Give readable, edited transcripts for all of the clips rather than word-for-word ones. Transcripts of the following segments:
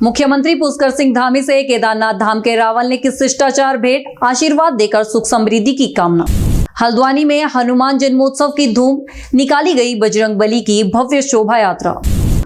मुख्यमंत्री पुष्कर सिंह धामी से केदारनाथ धाम के रावल ने की शिष्टाचार भेंट, आशीर्वाद देकर सुख समृद्धि की कामना। हल्द्वानी में हनुमान जन्मोत्सव की धूम, निकाली गई बजरंगबली की भव्य शोभा यात्रा।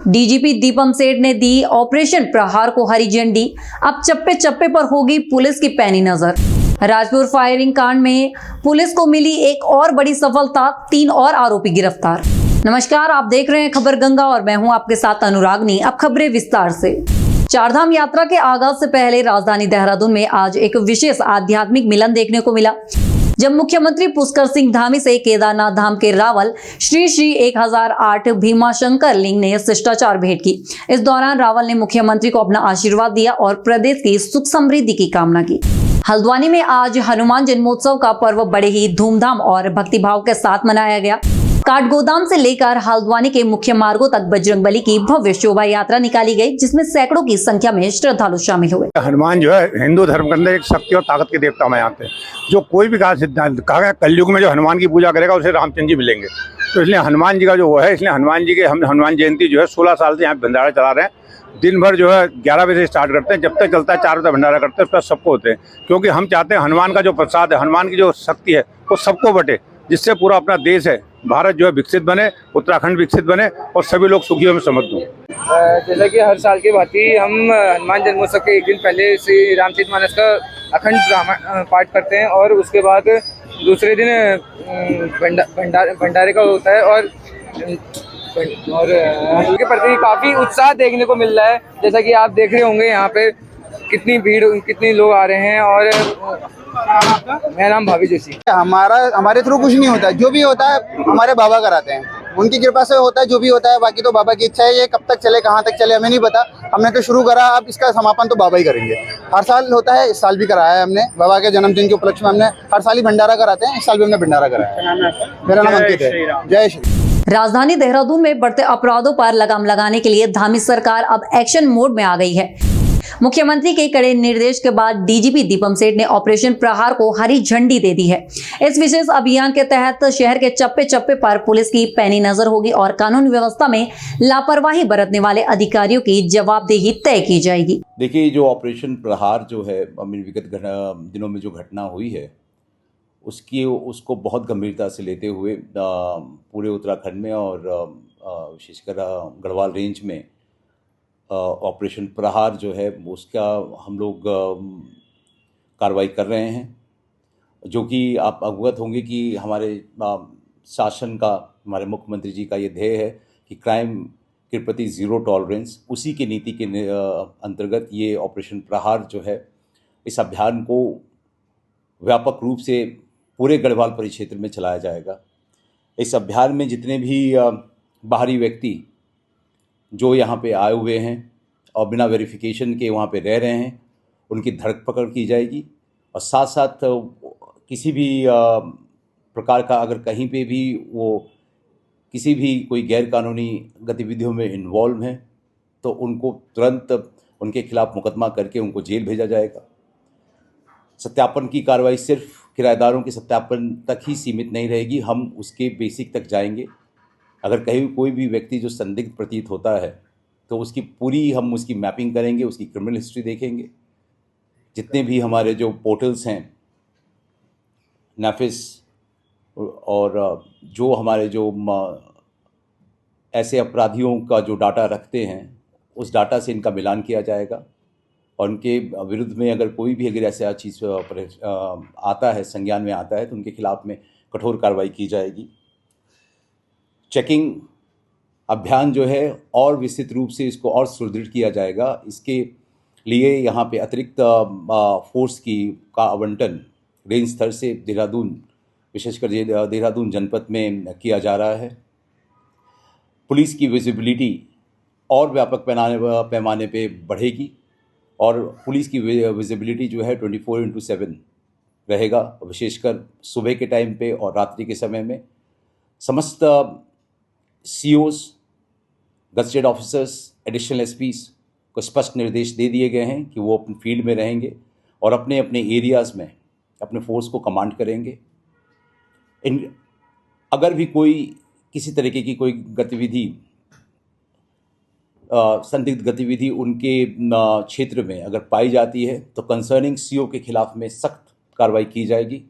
डीजीपी दीपम सेठ ने दी ऑपरेशन प्रहार को हरी झंडी, अब चप्पे चप्पे पर होगी पुलिस की पैनी नजर। राजपुर फायरिंग कांड में पुलिस को मिली एक और बड़ी सफलता, 3 और आरोपी गिरफ्तार। नमस्कार, आप देख रहे हैं खबर गंगा और मैं हूं आपके साथ अनुरागनी। अब खबरें विस्तार से। चारधाम यात्रा के आगाज से पहले राजधानी देहरादून में आज एक विशेष आध्यात्मिक मिलन देखने को मिला, जब मुख्यमंत्री पुष्कर सिंह धामी से केदारनाथ धाम के रावल श्री श्री 1008 भीमाशंकर लिंग ने शिष्टाचार भेंट की। इस दौरान रावल ने मुख्यमंत्री को अपना आशीर्वाद दिया और प्रदेश की सुख समृद्धि की कामना की। हल्द्वानी में आज हनुमान जन्मोत्सव का पर्व बड़े ही धूमधाम और भक्तिभाव के साथ मनाया गया। काठगोदाम से लेकर हल्द्वानी के मुख्य मार्गों तक बजरंगबली की भव्य शोभा यात्रा निकाली गई, जिसमें सैकड़ों की संख्या में श्रद्धालु शामिल हुए। हनुमान जो है हिंदू धर्म के अंदर एक शक्ति और ताकत के देवता माने जाते हैं। जो कोई भी कहा गया कलयुग में जो हनुमान की पूजा करेगा उसे रामचंद्र जी मिलेंगे। तो इसलिए हनुमान जी का जो वो है, इसलिए हनुमान जी के हम हनुमान जयंती जो है 16 साल से यहाँ भंडारा चला रहे हैं। दिन भर जो है 11 बजे से स्टार्ट करते हैं, जब तक चलता है 4 बजे भंडारा करते हैं। उसका सबको होते हैं, क्योंकि हम चाहते हैं हनुमान का जो प्रसाद है, हनुमान की जो शक्ति है वो सबको बटे, जिससे पूरा अपना देश है भारत जो है विकसित बने, उत्तराखंड विकसित बने और सभी लोग सुखियों में समृद्ध हों। जैसा कि हर साल की भांति हम हनुमान जन्मोत्सव के एक दिन पहले श्री रामचरितमानस का अखंड ड्रामा पाठ करते हैं और उसके बाद दूसरे दिन भंडारे का होता है और उनके प्रति काफ़ी उत्साह देखने को मिल रहा है। जैसा कि आप देख रहे होंगे यहाँ पे कितनी भीड़, कितने लोग आ रहे हैं। और मेरा नाम भाभी जोशी। हमारे थ्रू कुछ नहीं होता, जो भी होता है हमारे बाबा कराते हैं, उनकी कृपा से होता है जो भी होता है। बाकी तो बाबा की इच्छा है, ये कब तक चले कहाँ तक चले हमें नहीं पता। हमने तो शुरू करा, अब इसका समापन तो बाबा ही करेंगे। हर साल होता है, इस साल भी कराया है हमने। बाबा के जन्मदिन के उपलक्ष्य में हमने हर साल ही भंडारा कराते हैं, इस साल भी हमने भंडारा कराया है। मेरा नाम अंकित है। जय श्री। राजधानी देहरादून में बढ़ते अपराधों पर लगाम लगाने के लिए धामी सरकार अब एक्शन मोड में आ गई है। मुख्यमंत्री के कड़े निर्देश के बाद डीजीपी दीपम सेठ ने ऑपरेशन प्रहार को हरी झंडी दे दी है। इस विशेष अभियान के तहत शहर के चप्पे चप्पे पर पुलिस की पैनी नजर होगी और कानून व्यवस्था में लापरवाही बरतने वाले अधिकारियों की जवाबदेही तय की जाएगी। देखिए, जो ऑपरेशन प्रहार जो है, विगत दिनों में जो घटना हुई है उसको बहुत गंभीरता से लेते हुए पूरे उत्तराखंड में और विशेषकर गढ़वाल रेंज में ऑपरेशन प्रहार जो है उसका हम लोग कार्रवाई कर रहे हैं। जो कि आप अवगत होंगे कि हमारे शासन का, हमारे मुख्यमंत्री जी का ये ध्येय है कि क्राइम के प्रति ज़ीरो टॉलरेंस। उसी की नीति के अंतर्गत ये ऑपरेशन प्रहार जो है, इस अभियान को व्यापक रूप से पूरे गढ़वाल परिक्षेत्र में चलाया जाएगा। इस अभियान में जितने भी बाहरी व्यक्ति जो यहाँ पे आए हुए हैं और बिना वेरिफिकेशन के वहाँ पे रह रहे हैं, उनकी धरपकड़ की जाएगी। और साथ साथ किसी भी प्रकार का अगर कहीं पे भी वो किसी भी कोई गैर कानूनी गतिविधियों में इन्वॉल्व हैं तो उनको तुरंत उनके खिलाफ मुकदमा करके उनको जेल भेजा जाएगा। सत्यापन की कार्रवाई सिर्फ किराएदारों के सत्यापन तक ही सीमित नहीं रहेगी, हम उसके बेसिक तक जाएंगे। अगर कहीं कोई भी व्यक्ति जो संदिग्ध प्रतीत होता है तो हम उसकी मैपिंग करेंगे, उसकी क्रिमिनल हिस्ट्री देखेंगे। जितने भी हमारे जो पोर्टल्स हैं नाफिस और जो हमारे जो ऐसे अपराधियों का जो डाटा रखते हैं, उस डाटा से इनका मिलान किया जाएगा और उनके विरुद्ध में अगर ऐसा चीज़ आता है, संज्ञान में आता है, तो उनके खिलाफ में कठोर कार्रवाई की जाएगी। चेकिंग अभियान जो है और विस्तृत रूप से इसको और सुदृढ़ किया जाएगा। इसके लिए यहाँ पे अतिरिक्त फोर्स का आवंटन रेंज स्तर से देहरादून, विशेषकर देहरादून जनपद में किया जा रहा है। पुलिस की विजिबिलिटी और व्यापक पैमाने पे बढ़ेगी और पुलिस की विजिबिलिटी जो है 24/7 रहेगा, विशेषकर सुबह के टाइम पे और रात्रि के समय में। समस्त COs, gazetted officers, additional SPs को स्पष्ट निर्देश दे दिए गए हैं कि वो अपने फील्ड में रहेंगे और अपने अपने एरियाज़ में अपने फोर्स को कमांड करेंगे। अगर भी कोई किसी तरीके की कोई गतिविधि संदिग्ध गतिविधि उनके क्षेत्र में अगर पाई जाती है तो कंसर्निंग सीओ के खिलाफ में सख्त कार्रवाई की जाएगी।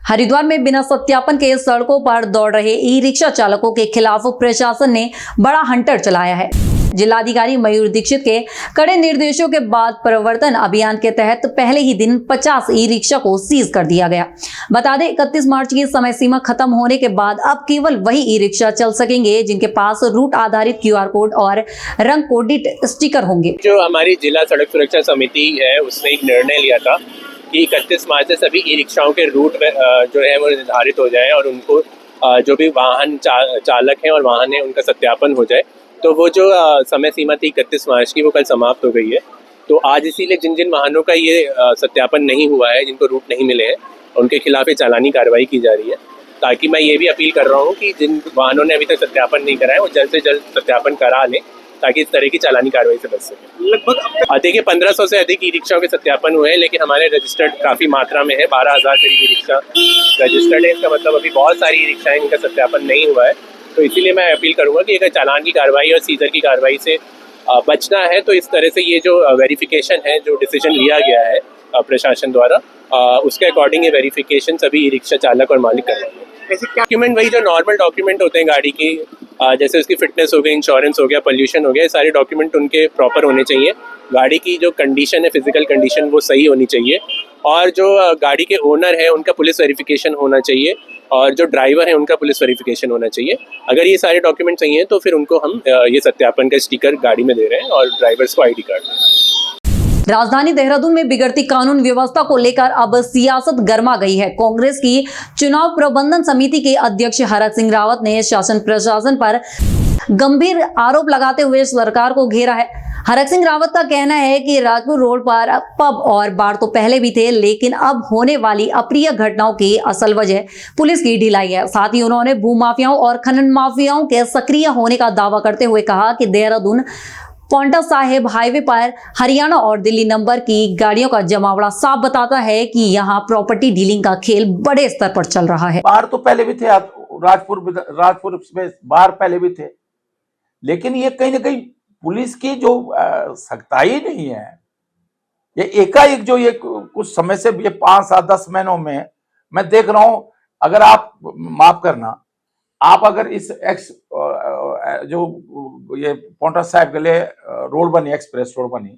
हरिद्वार में बिना सत्यापन के सड़कों पर दौड़ रहे ई रिक्शा चालकों के खिलाफ प्रशासन ने बड़ा हंटर चलाया है। जिलाधिकारी मयूर दीक्षित के कड़े निर्देशों के बाद प्रवर्तन अभियान के तहत पहले ही दिन 50 ई रिक्शा को सीज कर दिया गया। बता दें 31 मार्च की समय सीमा खत्म होने के बाद अब केवल वही ई रिक्शा चल सकेंगे जिनके पास रूट आधारित QR कोड और रंग कोडित स्टिकर होंगे। जो हमारी जिला सड़क सुरक्षा समिति है उसने एक निर्णय लिया था कि 31 मार्च से सभी ई रिक्शाओं के रूट जो है वो निर्धारित हो जाए और उनको जो भी वाहन चालक हैं और वाहन है उनका सत्यापन हो जाए। तो वो जो समय सीमा थी 31 मार्च की वो कल समाप्त हो गई है। तो आज इसीलिए जिन जिन वाहनों का ये सत्यापन नहीं हुआ है, जिनको रूट नहीं मिले हैं, उनके खिलाफ ये चालानी कार्रवाई की जा रही है। ताकि मैं ये भी अपील कर रहा हूँ कि जिन वाहनों ने अभी तक सत्यापन नहीं कराया वो जल्द से जल्द सत्यापन करा लें ताकि इस तरह की चालानी कार्रवाई से बच सके। लगभग देखिए 1500 से अधिक ई रिक्शाओं के सत्यापन हुए हैं, लेकिन हमारे रजिस्टर्ड काफ़ी मात्रा में है। 12,000 करीब ई रिक्शा रजिस्टर्ड है। इसका मतलब अभी बहुत सारी ई रिक्शाएँ इनका सत्यापन नहीं हुआ है। तो इसीलिए मैं अपील करूंगा कि अगर चालान की कार्रवाई और सीजर की कार्रवाई से बचना है तो इस तरह से ये जो वेरिफिकेशन है, जो डिसीजन लिया गया है प्रशासन द्वारा, उसके अकॉर्डिंग ये वेरिफिकेशन सभी ई रिक्शा चालक और मालिक करेंगे। डॉक्यूमेंट वही जो नॉर्मल डॉक्यूमेंट होते हैं गाड़ी की, जैसे उसकी फिटनेस हो गई, इंश्योरेंस हो गया, पोल्यूशन हो गया, ये सारे डॉक्यूमेंट उनके प्रॉपर होने चाहिए। गाड़ी की जो कंडीशन है, फिजिकल कंडीशन, वो सही होनी चाहिए। और जो गाड़ी के ओनर है उनका पुलिस वेरिफिकेशन होना चाहिए और जो ड्राइवर है उनका पुलिस वेरिफिकेशन होना चाहिए। अगर ये सारे डॉक्यूमेंट सही हैं तो फिर उनको हम ये सत्यापन का स्टिकर गाड़ी में दे रहे हैं और ड्राइवर्स को ID कार्ड दे रहे हैं। राजधानी देहरादून में बिगड़ती कानून व्यवस्था को लेकर अब सियासत गर्मा गई है। कांग्रेस की चुनाव प्रबंधन समिति के अध्यक्ष हरक सिंह रावत ने शासन प्रशासन पर गंभीर आरोप लगाते हुए सरकार को घेरा है। हरक सिंह रावत का कहना है कि राजपुर रोड पर पब और बार तो पहले भी थे, लेकिन अब होने वाली अप्रिय घटनाओं की असल वजह पुलिस की ढिलाई है। साथ ही उन्होंने भूमाफियाओं और खनन माफियाओं के सक्रिय होने का दावा करते हुए कहा कि देहरादून पौंटा साहिब हाईवे पर हरियाणा और दिल्ली नंबर की गाड़ियों का जमावड़ा साफ बताता है कि यहाँ प्रॉपर्टी डीलिंग का खेल बड़े स्तर पर चल रहा है। बार तो पहले भी थे, राजपुर में बार पहले भी थे, लेकिन ये कहीं ना कहीं पुलिस की जो सख्ताई नहीं है, ये एकाएक जो ये कुछ समय से ये 5, 7, 10 महीनों में मैं देख रहा हूं। अगर आप माफ करना, आप अगर इस जो ये पौंटा साहिब के लिए रोड बनी, एक्सप्रेस रोड बनी,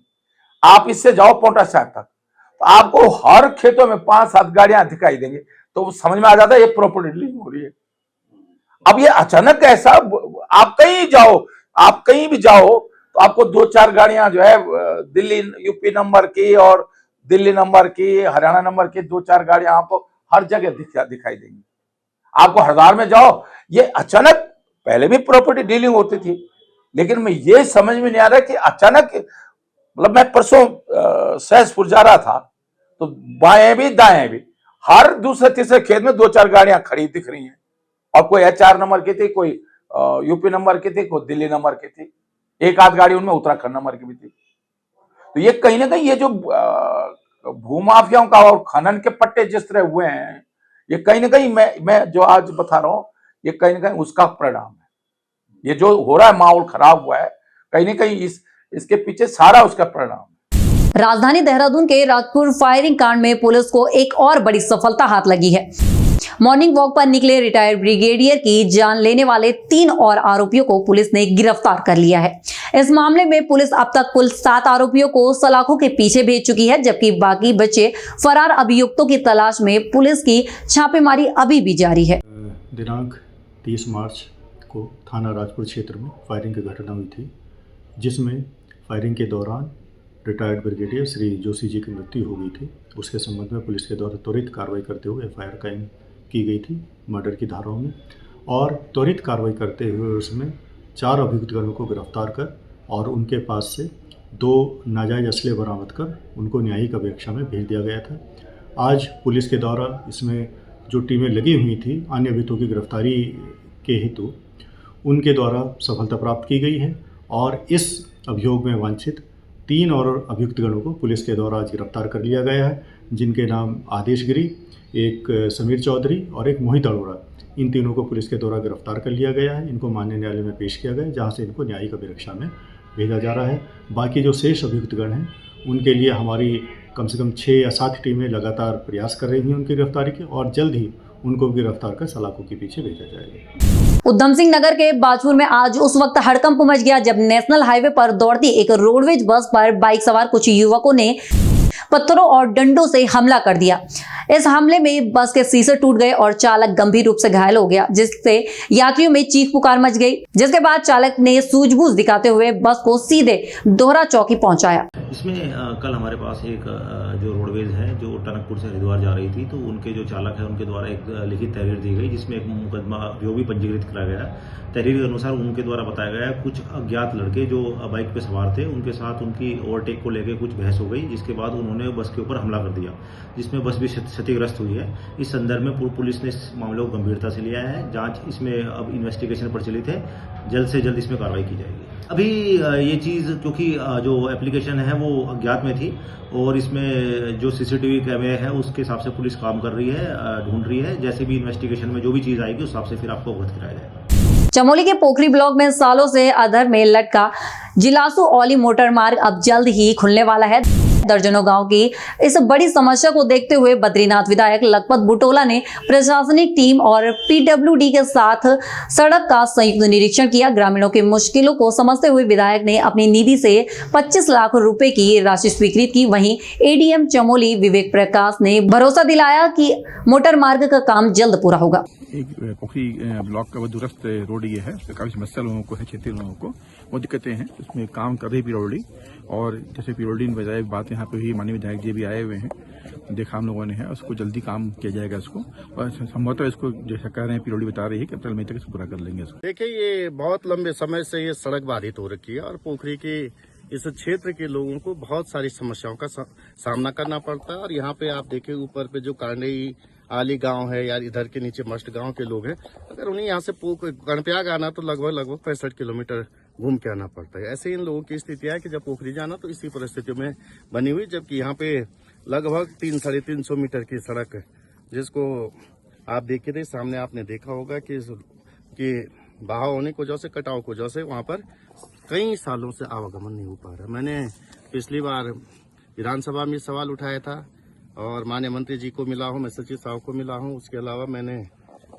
आप इससे जाओ पौंटा साहिब तक तो आपको हर खेतों में 5-7 गाड़ियां दिखाई देंगी। तो समझ में आ जाता है ये प्रॉपर्टी डीलिंग हो रही है। अब ये अचानक ऐसा, आप कहीं भी जाओ तो आपको 2-4 गाड़ियां जो है दिल्ली यूपी नंबर की और दिल्ली नंबर की, हरियाणा नंबर की 2-4 गाड़ियां आपको हर जगह दिखाई देंगी। आपको हरिद्वार में जाओ, ये अचानक, पहले भी प्रॉपर्टी डीलिंग होती थी, लेकिन मैं ये समझ में नहीं आ रहा कि अचानक, मतलब मैं परसों सहसपुर जा रहा था तो बाएं भी दाएं भी हर दूसरे तीसरे खेत में 2-4 गाड़ियां खड़ी दिख रही हैं। और कोई HR नंबर की थी, कोई यूपी नंबर की थी, कोई दिल्ली नंबर की थी, एक आध गाड़ी उनमें उत्तराखंड नंबर की भी थी। तो ये कहीं ना कहीं ये जो भूमाफियाओं का और खनन के पट्टे जिस तरह हुए हैं, ये कहीं ना कहीं मैं जो आज बता रहा हूं, ये कहीं ना कहीं उसका परिणाम है। ये जो हो रहा है, माहौल खराब हुआ है, कहीं ना कहीं इसके पीछे सारा उसका परिणाम है। राजधानी देहरादून के राजपुर फायरिंग कांड में पुलिस को एक और बड़ी सफलता हाथ लगी है। मॉर्निंग वॉक पर निकले रिटायर्ड ब्रिगेडियर की जान लेने वाले 3 और आरोपियों को पुलिस ने गिरफ्तार कर लिया है। इस मामले में पुलिस अब तक कुल 7 आरोपियों को सलाखों के पीछे भेज चुकी है, जबकि बाकी बचे फरार अभियुक्तों की तलाश में पुलिस की छापेमारी अभी भी जारी है। दिनांक 30 मार्च को थाना राजपुर क्षेत्र में फायरिंग की घटना हुई थी, जिसमें फायरिंग के दौरान रिटायर्ड ब्रिगेडियर श्री जोशी जी की मृत्यु हो गई थी। उसके संबंध में पुलिस के द्वारा त्वरित कार्रवाई करते हुए FIR कायम की गई थी मर्डर की धाराओं में, और त्वरित कार्रवाई करते हुए उसमें 4 अभियुक्तगणों को गिरफ्तार कर और उनके पास से 2 नाजायज़ असले बरामद कर उनको न्यायिक अपेक्षा में भेज दिया गया था। आज पुलिस के द्वारा इसमें जो टीमें लगी हुई थी अन्य अभियुक्तों की गिरफ्तारी के हेतु, उनके द्वारा सफलता प्राप्त की गई है और इस अभियोग में वांछित 3 और अभियुक्तगणों को पुलिस के द्वारा आज गिरफ्तार कर लिया गया है, जिनके नाम आदेश गिरी, एक समीर चौधरी और एक मोहित अरोड़ा। इन तीनों को पुलिस के द्वारा गिरफ्तार कर लिया गया है। इनको माननीय न्यायालय में पेश किया गया, जहां से इनको न्यायिक अभिरक्षा में भेजा जा रहा है। बाकी जो शेष अभियुक्तगण हैं उनके लिए हमारी कम से कम 6 या 7 टीमें लगातार प्रयास कर रही हैं उनकी गिरफ्तारी के, और जल्द ही उनको गिरफ्तार कर सलाखों के पीछे भेजा जाएगा। उधम सिंह नगर के बाजपुर में आज उस वक्त हड़कंप मच गया जब नेशनल हाईवे पर दौड़ती एक रोडवेज बस पर बाइक सवार कुछ युवकों ने पत्थरों और डंडों से हमला कर दिया। इस हमले में बस के शीशे टूट गए और चालक गंभीर रूप से घायल हो गया, जिससे यात्रियों में चीख पुकार मच गई। जिसके बाद चालक ने सूझबूझ दिखाते हुए बस को सीधे दोहरा चौकी पहुंचाया। इसमें कल हमारे पास एक जो रोडवेज है जो टनकपुर से हरिद्वार जा रही थी, तो उनके जो चालक है उनके द्वारा एक लिखित तहरीर दी गई, जिसमें एक मुकदमा जो भी पंजीकृत कराया गया। तहरीर के अनुसार उनके द्वारा बताया गया कुछ अज्ञात लड़के जो बाइक पे सवार थे, उनके साथ उनकी ओवरटेक को लेकर कुछ बहस हो गई, जिसके बाद उन्होंने बस के ऊपर हमला कर दिया, जिसमें बस भी क्षतिग्रस्त हुई है। इस संदर्भ में पुलिस ने इस मामले को गंभीरता से लिया है। जांच इसमें अब इन्वेस्टिगेशन प्रचलित है, जल्द से जल्द इसमें कार्रवाई की जाएगी। अभी ये चीज़ क्योंकि जो एप्लीकेशन है वो अज्ञात में थी और इसमें जो सीसीटीवी कैमरे है उसके हिसाब से पुलिस काम कर रही है, ढूंढ रही है। जैसे भी इन्वेस्टिगेशन में जो भी चीज़ आएगी उस हिसाब से फिर आपको अवगत कराया जाएगा। चमोली के पोखरी ब्लॉक में सालों से अधर में लटका जिलासू औली मोटर मार्ग अब जल्द ही खुलने वाला है। दर्जनों गांव की इस बड़ी समस्या को देखते हुए बद्रीनाथ विधायक लखपत बुटोला ने प्रशासनिक टीम और पीडब्ल्यूडी के साथ सड़क का संयुक्त निरीक्षण किया। ग्रामीणों की मुश्किलों को समझते हुए विधायक ने अपनी निधि से 25 लाख रुपए की राशि स्वीकृत की। वहीं एडीएम चमोली विवेक प्रकाश ने भरोसा दिलाया कि मोटर मार्ग का काम जल्द पूरा होगा। एक पोखरी ब्लॉक का वो दूरस्थ रोड ये है, उसमें काफी समस्या लोगों को है, क्षेत्रीय लोगों को वो दिक्कतें हैं। उसमें काम कर रही पीडब्ल्यूडी, और जैसे पीडब्ल्यूडी ने बताया बात यहाँ पे हुई, माननीय विधायक जी भी आए हुए हैं, देखा हम लोगों ने है, उसको जल्दी काम किया जाएगा इसको, और संभवतः इसको जैसा कह रहे हैं पीडब्ल्यूडी बता रही है कि अप्रैल मई तक इसको पूरा कर लेंगे इसको। देखिए, ये बहुत लंबे समय से ये सड़क बाधित हो रखी है और पोखरी के इस क्षेत्र के लोगों को बहुत सारी समस्याओं का सामना करना पड़ता है। और यहाँ पे आप देखें ऊपर पे जो कांडई आली गांव है या इधर के नीचे मस्ट गांव के लोग हैं, अगर उन्हें यहाँ से गणप्याग आना तो लगभग 65 किलोमीटर घूम के आना पड़ता है। ऐसे इन लोगों की स्थिति है कि जब पोखरी जाना तो इसी परिस्थितियों में बनी हुई, जबकि यहाँ पे लगभग 300-350 मीटर की सड़क है, जिसको आप देखे थे सामने, आपने देखा होगा कि बहाव होने की वजह से, कटाव की वजह से वहाँ पर कई सालों से आवागमन नहीं हो पा रहा। मैंने पिछली बार विधानसभा में सवाल उठाया था और माननीय मंत्री जी को मिला हूँ, मैं सचिव साहब को मिला हूँ, उसके अलावा मैंने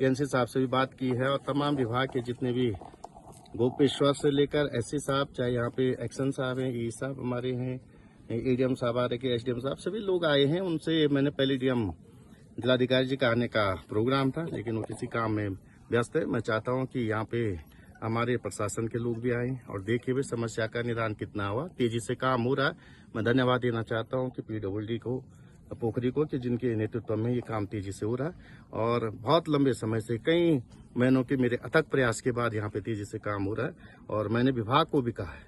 एनसी साहब से भी बात की है और तमाम विभाग के जितने भी गोपेश्वर से लेकर एससी साहब, चाहे यहाँ पे एक्शन साहब हैं, ई साहब हमारे हैं, एडीएम साहब आ रहे, एसडीएम साहब, सभी लोग आए हैं। उनसे मैंने पहले डीएम जिलाधिकारी जी का आने का प्रोग्राम था, लेकिन वो किसी काम में व्यस्त है। मैं चाहता हूँ कि यहाँ पे हमारे प्रशासन के लोग भी आए और देखे हुए समस्या का निदान कितना हुआ, तेजी से काम हो रहा है। मैं धन्यवाद देना चाहता हूँ कि पीडब्ल्यूडी को, पोखरी को, कि जिनके नेतृत्व में ये काम तेजी से हो रहा है और बहुत लंबे समय से, कई महीनों के मेरे अथक प्रयास के बाद यहाँ पे तेजी से काम हो रहा है। और मैंने विभाग को भी कहा है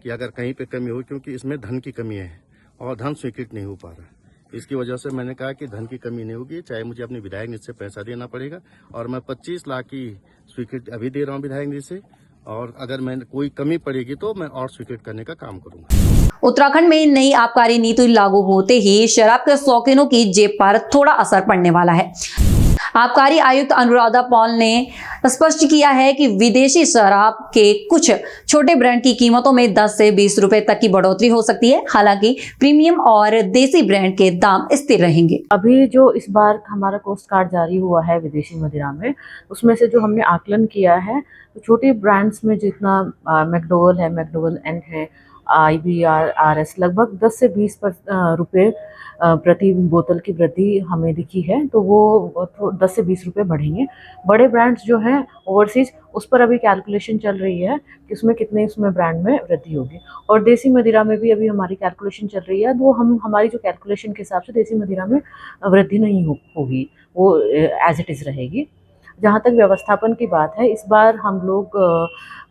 कि अगर कहीं पे कमी हो, क्योंकि इसमें धन की कमी है और धन स्वीकृत नहीं हो पा रहा है, इसकी वजह से मैंने कहा कि धन की कमी नहीं होगी, चाहे मुझे अपने विधायक निधि से पैसा देना पड़ेगा। और मैं 25 लाख की स्वीकृति अभी दे रहा हूँ विधायक निधि से, और अगर मैं कोई कमी पड़ेगी तो मैं और स्वीकृत करने का काम करूंगा। उत्तराखंड में नई आबकारी नीति लागू होते ही शराब के शौकीनों की जेब पर थोड़ा असर पड़ने वाला है। आबकारी आयुक्त अनुराधा पॉल ने स्पष्ट किया है कि विदेशी शराब के कुछ छोटे ब्रांड की कीमतों में 10 से 20 रुपए तक की बढ़ोतरी हो सकती है। हालांकि प्रीमियम और देसी ब्रांड के दाम स्थिर रहेंगे। अभी जो इस बार हमारा कोस्ट कार्ड जारी हुआ है विदेशी मदिरा में, उसमें से जो हमने आकलन किया है, तो छोटे ब्रांड्स में जितना मैकडोवेल है, मैकडोवेल एंड है, IBR, RS, लगभग 10 से 20 रुपये प्रति बोतल की वृद्धि हमें दिखी है, तो वो 10 से 20 रुपये बढ़ेंगे। बड़े ब्रांड्स जो हैं ओवरसीज, उस पर अभी कैलकुलेशन चल रही है कि उसमें कितने उसमें ब्रांड में वृद्धि होगी। और देसी मदिरा में भी अभी हमारी कैलकुलेशन चल रही है, तो हमारी जो कैलकुलेशन के हिसाब से देसी मदिरा में वृद्धि नहीं होगी, वो एज इट इज़ रहेगी। जहाँ तक व्यवस्थापन की बात है, इस बार हम लोग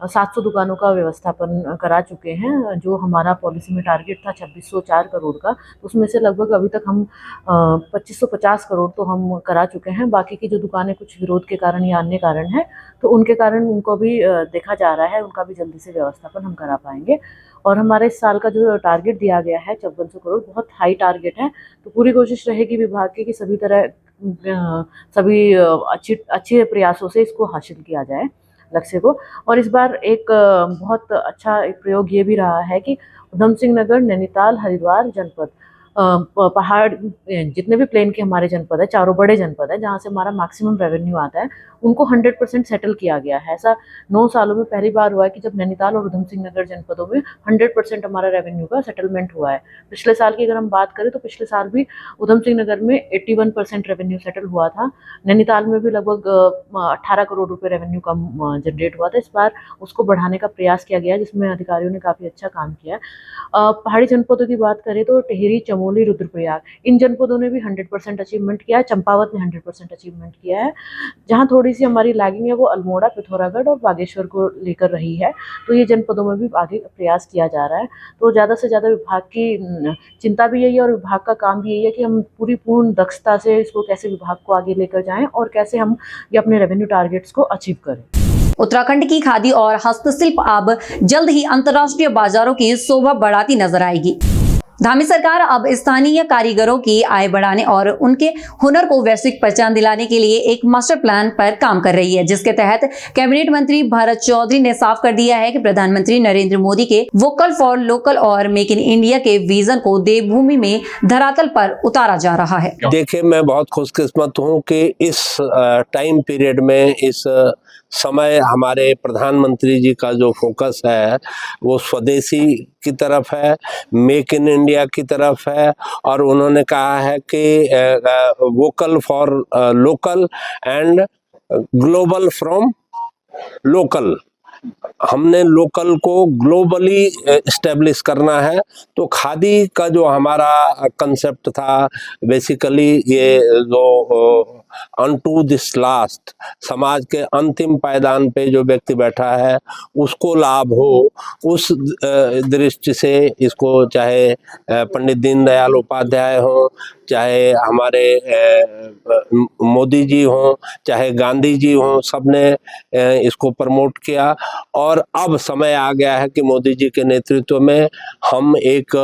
700 दुकानों का व्यवस्थापन करा चुके हैं। जो हमारा पॉलिसी में टारगेट था 2604 करोड़ का, उसमें से लगभग अभी तक हम 2550 करोड़ तो हम करा चुके हैं। बाकी की जो दुकानें कुछ विरोध के कारण या अन्य कारण है, तो उनके कारण उनको भी देखा जा रहा है, उनका भी जल्दी से व्यवस्थापन हम करा पाएंगे। और हमारे इस साल का जो टारगेट दिया गया है 5400 करोड़, बहुत हाई टारगेट है, तो पूरी कोशिश रहेगी विभाग की कि सभी अच्छे प्रयासों से इसको हासिल किया जाए। लक्ष्य को। और इस बार एक बहुत अच्छा एक प्रयोग ये भी रहा है कि उधम सिंह नगर, नैनीताल, हरिद्वार जनपद, पहाड़ जितने भी प्लेन के हमारे जनपद है, चारों बड़े जनपद है जहाँ से हमारा मैक्सिमम रेवेन्यू आता है, उनको 100% सेटल किया गया है। ऐसा 9 सालों में पहली बार हुआ है कि जब नैनीताल और उधम सिंह नगर जनपदों में 100% हमारा रेवेन्यू का सेटलमेंट हुआ है। पिछले साल की अगर हम बात करें तो पिछले साल भी उधम सिंह नगर में 81% रेवेन्यू सेटल हुआ था। नैनीताल में भी लगभग 18 करोड़ रुपए रेवेन्यू का जनरेट हुआ था। इस बार उसको बढ़ाने का प्रयास किया गया है, जिसमें अधिकारियों ने काफ़ी अच्छा काम किया है। पहाड़ी जनपदों की बात करें तो टिहरी, चमोली, रुद्रप्रयाग, इन जनपदों ने भी 100% अचीवमेंट किया है। चंपावत ने 100% अचीवमेंट किया है। जहाँ थोड़ी सी हमारी लैगिंग है वो अल्मोड़ा, पिथौरागढ़ और बागेश्वर को लेकर रही है। तो ये जनपदों में भी आगे प्रयास किया जा रहा है। तो ज़्यादा से ज़्यादा विभाग की चिंता भी यही है और विभाग का काम भी यही है कि हम पूर्ण दक्षता से इसको कैसे विभाग को आगे लेकर जाएं और कैसे हम ये अपने रेवेन्यू टारगेट्स को अचीव करें। उत्तराखंड की खादी और हस्तशिल्प अब जल्द ही अंतर्राष्ट्रीय बाजारों की शोभा बढ़ाती नजर आएगी। धामी सरकार अब स्थानीय कारीगरों की आय बढ़ाने और उनके हुनर को वैश्विक पहचान दिलाने के लिए एक मास्टर प्लान पर काम कर रही है, जिसके तहत कैबिनेट मंत्री भरत चौधरी ने साफ कर दिया है कि प्रधानमंत्री नरेंद्र मोदी के वोकल फॉर लोकल और मेक इन इंडिया के विजन को देवभूमि में धरातल पर उतारा जा रहा है। देखिए, मैं बहुत खुशकिस्मत हूँ कि इस टाइम पीरियड में, इस समय हमारे प्रधानमंत्री जी का जो फोकस है वो स्वदेशी की तरफ है, मेक इन इंडिया की तरफ है। और उन्होंने कहा है कि vocal for local and global from local. हमने लोकल को ग्लोबली एस्टेब्लिश करना है। तो खादी का जो हमारा कंसेप्ट था, बेसिकली ये जो अनटू दिस लास्ट, समाज के अंतिम पायदान पे जो व्यक्ति बैठा है उसको लाभ हो, उस दृष्टि से इसको, चाहे पंडित दीनदयाल उपाध्याय हो, चाहे हमारे मोदी जी हों, चाहे गांधी जी हों, सबने इसको प्रमोट किया। और अब समय आ गया है कि मोदी जी के नेतृत्व में हम एक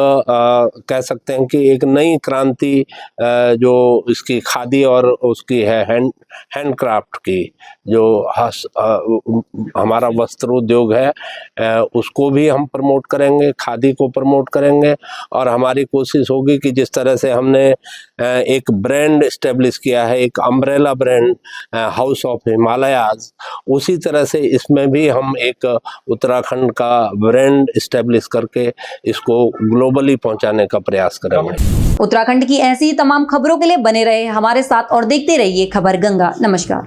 कह सकते हैं कि एक नई क्रांति जो इसकी खादी और उसकी है हैंडक्राफ्ट की, जो हमारा वस्त्र उद्योग है, उसको भी हम प्रमोट करेंगे, खादी को प्रमोट करेंगे। और हमारी कोशिश होगी कि जिस तरह से हमने एक ब्रांड एस्टेब्लिश किया है, एक umbrella brand house of Himalayas, उसी तरह से इसमें भी हम एक उत्तराखंड का ब्रांड एस्टेब्लिश करके इसको ग्लोबली पहुंचाने का प्रयास करेंगे। उत्तराखंड की ऐसी तमाम खबरों के लिए बने रहे हमारे साथ और देखते रहिए खबर गंगा। नमस्कार।